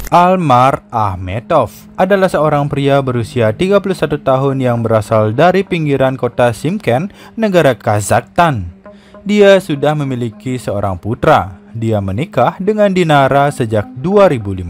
Almar Ahmetov adalah seorang pria berusia 31 tahun yang berasal dari pinggiran kota Shymkent, negara Kazakhstan. Dia sudah memiliki seorang putra. Dia menikah dengan Dinara sejak 2015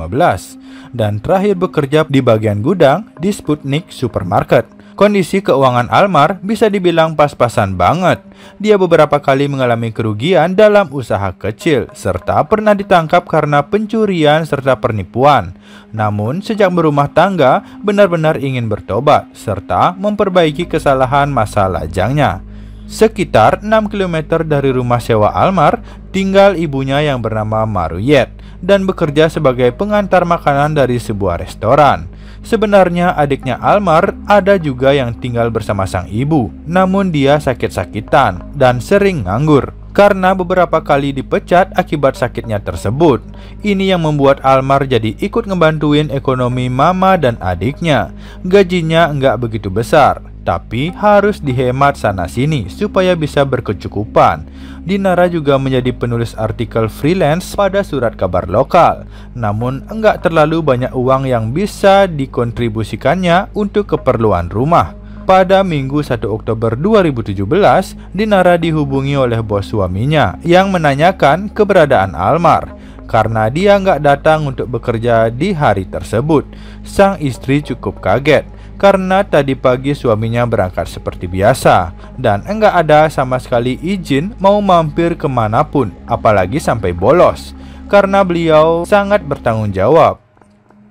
dan terakhir bekerja di bagian gudang di Sputnik Supermarket. Kondisi keuangan Almar bisa dibilang pas-pasan banget. Dia beberapa kali mengalami kerugian dalam usaha kecil, serta pernah ditangkap karena pencurian serta penipuan. Namun, sejak berumah tangga, benar-benar ingin bertobat, serta memperbaiki kesalahan masa lajangnya. Sekitar 6 km dari rumah sewa Almar, tinggal ibunya yang bernama Maruyet dan bekerja sebagai pengantar makanan dari sebuah restoran. Sebenarnya adiknya Almar ada juga yang tinggal bersama sang ibu, namun dia sakit-sakitan dan sering nganggur karena beberapa kali dipecat akibat sakitnya tersebut. Ini yang membuat Almar jadi ikut ngebantuin ekonomi mama dan adiknya. Gajinya nggak begitu besar, tapi harus dihemat sana-sini supaya bisa berkecukupan. Dinara juga menjadi penulis artikel freelance pada surat kabar lokal. Namun enggak terlalu banyak uang yang bisa dikontribusikannya untuk keperluan rumah. Pada Minggu 1 Oktober 2017, Dinara dihubungi oleh bos suaminya yang menanyakan keberadaan Almar. Karena dia nggak datang untuk bekerja di hari tersebut, sang istri cukup kaget karena tadi pagi suaminya berangkat seperti biasa dan enggak ada sama sekali izin mau mampir kemanapun, apalagi sampai bolos, karena beliau sangat bertanggung jawab.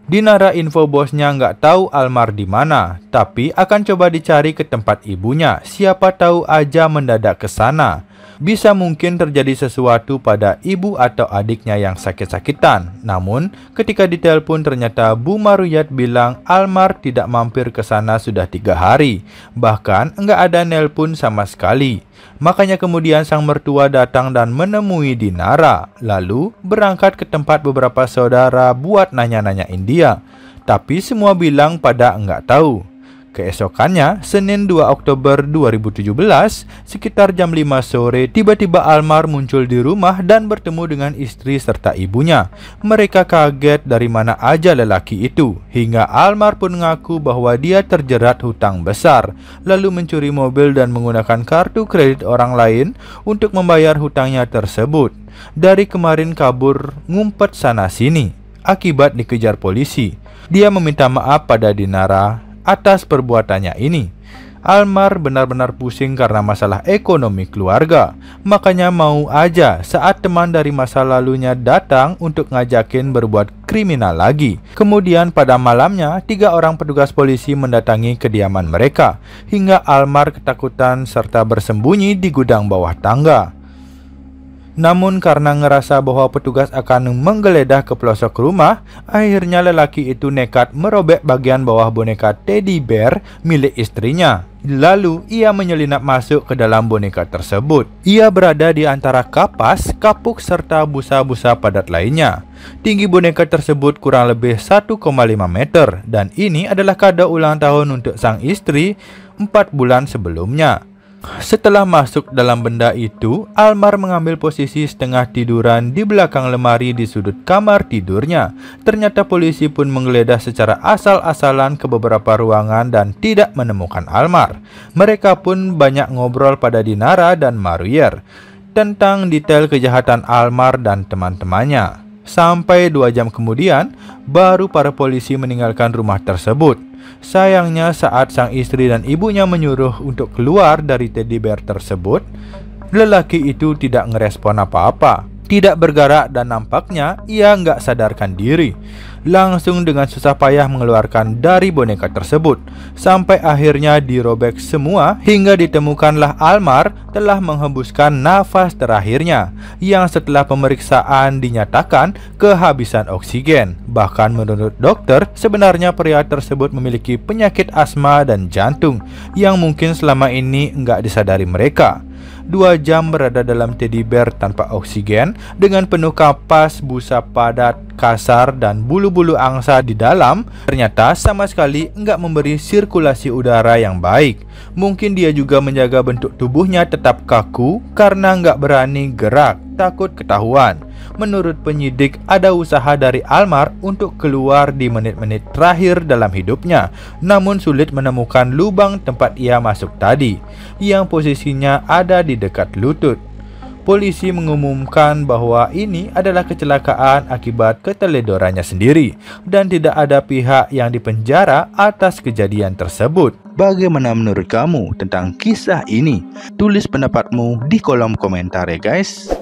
Dinara info bosnya nggak tahu Almar di mana, tapi akan coba dicari ke tempat ibunya, siapa tahu aja mendadak ke sana. Bisa mungkin terjadi sesuatu pada ibu atau adiknya yang sakit-sakitan. Namun, ketika ditelepon ternyata Bu Maruyat bilang Almar tidak mampir ke sana sudah 3 hari. Bahkan enggak ada nelpon sama sekali. Makanya kemudian sang mertua datang dan menemui Dinara. Lalu berangkat ke tempat beberapa saudara buat nanya-nanyain dia. Tapi semua bilang pada enggak tahu. Keesokannya, Senin 2 Oktober 2017, sekitar jam 5 sore, tiba-tiba Almar muncul di rumah dan bertemu dengan istri serta ibunya. Mereka kaget dari mana aja lelaki itu, hingga Almar pun mengaku bahwa dia terjerat hutang besar, lalu mencuri mobil dan menggunakan kartu kredit orang lain untuk membayar hutangnya tersebut. Dari kemarin kabur ngumpet sana-sini, akibat dikejar polisi. Dia meminta maaf pada Dinara atas perbuatannya ini. Almar benar-benar pusing karena masalah ekonomi keluarga. Makanya mau aja saat teman dari masa lalunya datang untuk ngajakin berbuat kriminal lagi. Kemudian pada malamnya 3 orang petugas polisi mendatangi kediaman mereka, hingga Almar ketakutan serta bersembunyi di gudang bawah tangga. Namun karena ngerasa bahwa petugas akan menggeledah ke pelosok rumah, akhirnya lelaki itu nekat merobek bagian bawah boneka teddy bear milik istrinya. Lalu ia menyelinap masuk ke dalam boneka tersebut. Ia berada di antara kapas, kapuk serta busa-busa padat lainnya. Tinggi boneka tersebut kurang lebih 1,5 meter dan ini adalah kado ulang tahun untuk sang istri 4 bulan sebelumnya. Setelah masuk dalam benda itu, Almar mengambil posisi setengah tiduran di belakang lemari di sudut kamar tidurnya. Ternyata polisi pun menggeledah secara asal-asalan ke beberapa ruangan dan tidak menemukan Almar. Mereka pun banyak ngobrol pada Dinara dan Maruyet tentang detail kejahatan Almar dan teman-temannya. Sampai 2 jam kemudian, baru para polisi meninggalkan rumah tersebut. Sayangnya saat sang istri dan ibunya menyuruh untuk keluar dari teddy bear tersebut, lelaki itu tidak ngerespon apa-apa, tidak bergerak dan nampaknya ia nggak sadarkan diri. Langsung dengan susah payah mengeluarkan dari boneka tersebut, sampai akhirnya dirobek semua hingga ditemukanlah Almar telah menghembuskan nafas terakhirnya, yang setelah pemeriksaan dinyatakan kehabisan oksigen. Bahkan menurut dokter, sebenarnya pria tersebut memiliki penyakit asma dan jantung yang mungkin selama ini nggak disadari mereka. 2 jam berada dalam teddy bear tanpa oksigen dengan penuh kapas, busa padat, kasar, dan bulu-bulu angsa di dalam, ternyata sama sekali enggak memberi sirkulasi udara yang baik. Mungkin dia juga menjaga bentuk tubuhnya tetap kaku karena enggak berani gerak, takut ketahuan. Menurut penyidik, ada usaha dari Almar untuk keluar di menit-menit terakhir dalam hidupnya, namun sulit menemukan lubang tempat ia masuk tadi, yang posisinya ada di dekat lutut. Polisi mengumumkan bahwa ini adalah kecelakaan akibat keteledorannya sendiri dan tidak ada pihak yang dipenjara atas kejadian tersebut. Bagaimana menurut kamu tentang kisah ini? Tulis pendapatmu di kolom komentar ya guys.